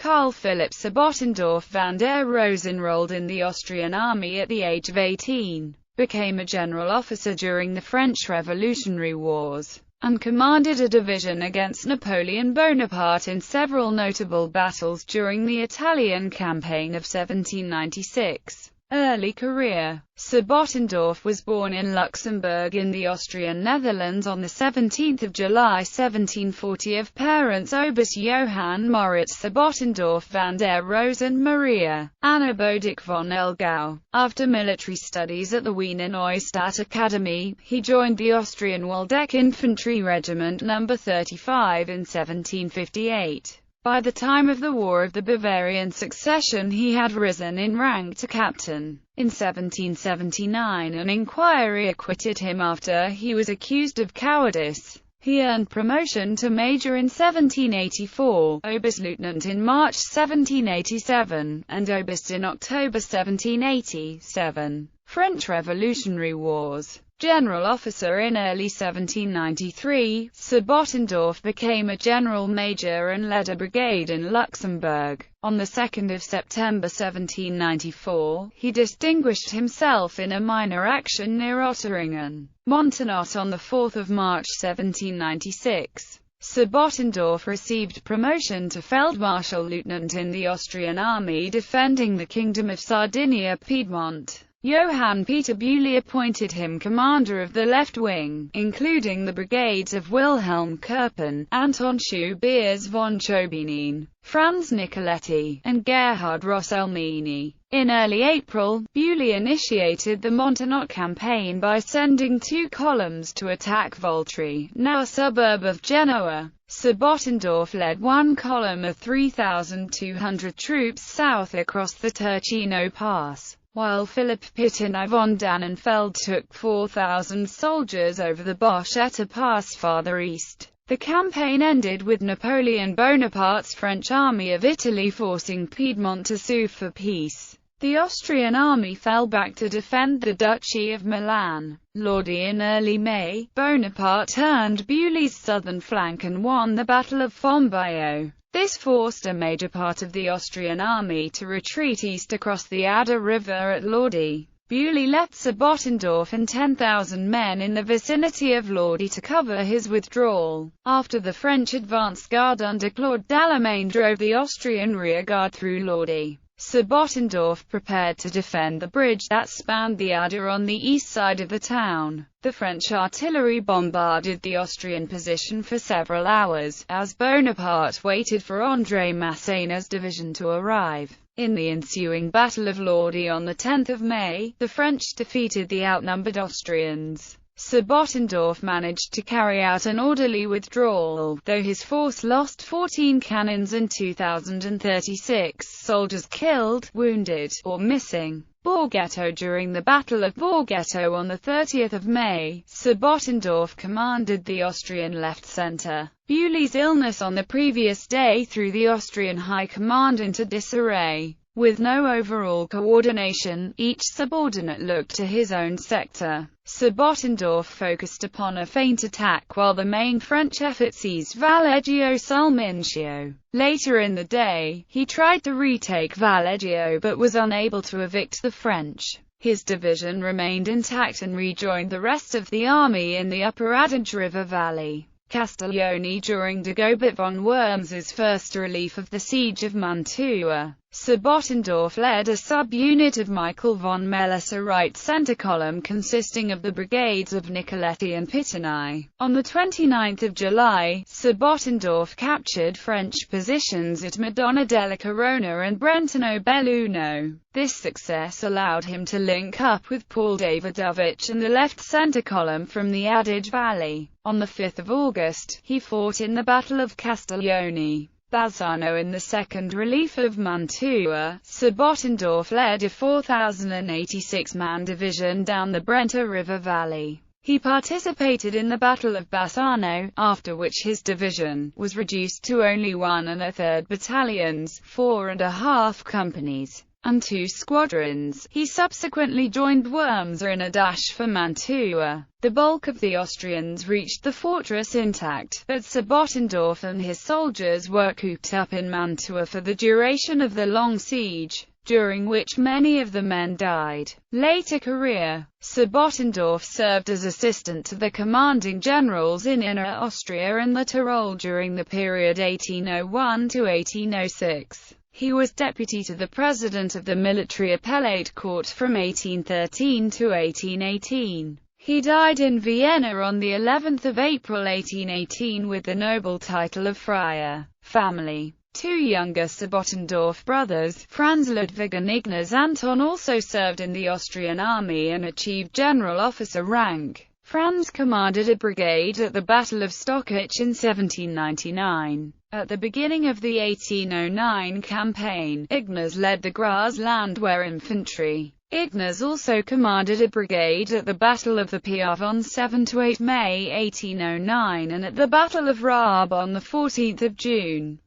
Karl Philipp Sebottendorf van der Rohe enrolled in the Austrian army at the age of 18, became a general officer during the French Revolutionary Wars, and commanded a division against Napoleon Bonaparte in several notable battles during the Italian campaign of 1796. Early career. Sebottendorf was born in Luxembourg in the Austrian Netherlands on 17 July 1740 of parents Oberst Johann Moritz Sebottendorf van der Rohe and Maria Anna Bodick von Elgau. After military studies at the Wiener Neustadt Academy, he joined the Austrian Waldeck Infantry Regiment No. 35 in 1758. By the time of the War of the Bavarian Succession he had risen in rank to captain. In 1779 an inquiry acquitted him after he was accused of cowardice. He earned promotion to major in 1784, Oberstleutnant in March 1787, and Oberst in October 1787. French Revolutionary Wars. General officer in early 1793, Sebottendorf became a general major and led a brigade in Luxembourg. On 2 September 1794, he distinguished himself in a minor action near Otteringen, Montenot on 4 March 1796. Sebottendorf received promotion to Feldmarschall-Lieutenant in the Austrian army defending the Kingdom of Sardinia-Piedmont. Johann Peter Bewley appointed him commander of the left wing, including the brigades of Wilhelm Kirpen, Anton Schubeers von Chobenin, Franz Nicoletti, and Gerhard Rosselmini. In early April, Bewley initiated the Montenot campaign by sending 2 columns to attack Voltri, now a suburb of Genoa. Sebottendorf led one column of 3,200 troops south across the Ticino Pass, while Philipp Pittini von Dannenfeld took 4,000 soldiers over the Boschetta Pass farther east. The campaign ended with Napoleon Bonaparte's French army of Italy forcing Piedmont to sue for peace. The Austrian army fell back to defend the Duchy of Milan. Lodi. In early May, Bonaparte turned Bewley's southern flank and won the Battle of Fombio. This forced a major part of the Austrian army to retreat east across the Adda River at Lodi. Bewley left Sebottendorf and 10,000 men in the vicinity of Lodi to cover his withdrawal. After the French advance guard under Claude Dallemagne drove the Austrian rearguard through Lodi, Sebottendorf prepared to defend the bridge that spanned the Adda on the east side of the town. The French artillery bombarded the Austrian position for several hours, as Bonaparte waited for André Masséna's division to arrive. In the ensuing Battle of Lodi on 10 May, the French defeated the outnumbered Austrians. Sebottendorf managed to carry out an orderly withdrawal, though his force lost 14 cannons and 2,036 soldiers killed, wounded, or missing. Borghetto. During the Battle of Borghetto on 30 May, Sebottendorf commanded the Austrian left centre. Bewley's illness on the previous day threw the Austrian high command into disarray. With no overall coordination, each subordinate looked to his own sector. Sebottendorf focused upon a feint attack while the main French effort seized Valeggio sul Mincio. Later in the day, he tried to retake Valeggio but was unable to evict the French. His division remained intact and rejoined the rest of the army in the upper Adige River Valley. Castiglione. During Dagobert von Worms's first relief of the siege of Mantua, Sebottendorf led a sub-unit of Michael von Melis, a right-centre column consisting of the brigades of Nicoletti and Pittini. On 29 July, Sebottendorf captured French positions at Madonna della Corona and Brentano Belluno. This success allowed him to link up with Paul Davidovich and the left-centre column from the Adige Valley. On 5 August, he fought in the Battle of Castiglione. Bazzano. In the second relief of Mantua, Sebottendorf led a 4,086-man division down the Brenta River Valley. He participated in the Battle of Bassano, after which his division was reduced to only 1 1/3 battalions, 4½ companies, and 2 squadrons. He subsequently joined Wurmser in a dash for Mantua. The bulk of the Austrians reached the fortress intact, but Sebottendorf and his soldiers were cooped up in Mantua for the duration of the long siege, during which many of the men died. Later career. Sebottendorf served as assistant to the commanding generals in Inner Austria and the Tyrol during the period 1801 to 1806. He was deputy to the president of the military appellate court from 1813 to 1818. He died in Vienna on the 11th of April 1818 with the noble title of Friar. Family. 2 younger Sebottendorf brothers, Franz Ludwig and Ignaz Anton, also served in the Austrian army and achieved general officer rank. Franz commanded a brigade at the Battle of Stockach in 1799. At the beginning of the 1809 campaign, Ignaz led the Graz-Landwehr infantry. Ignaz also commanded a brigade at the Battle of the Piave on 7–8 May 1809 and at the Battle of Raab on 14 June.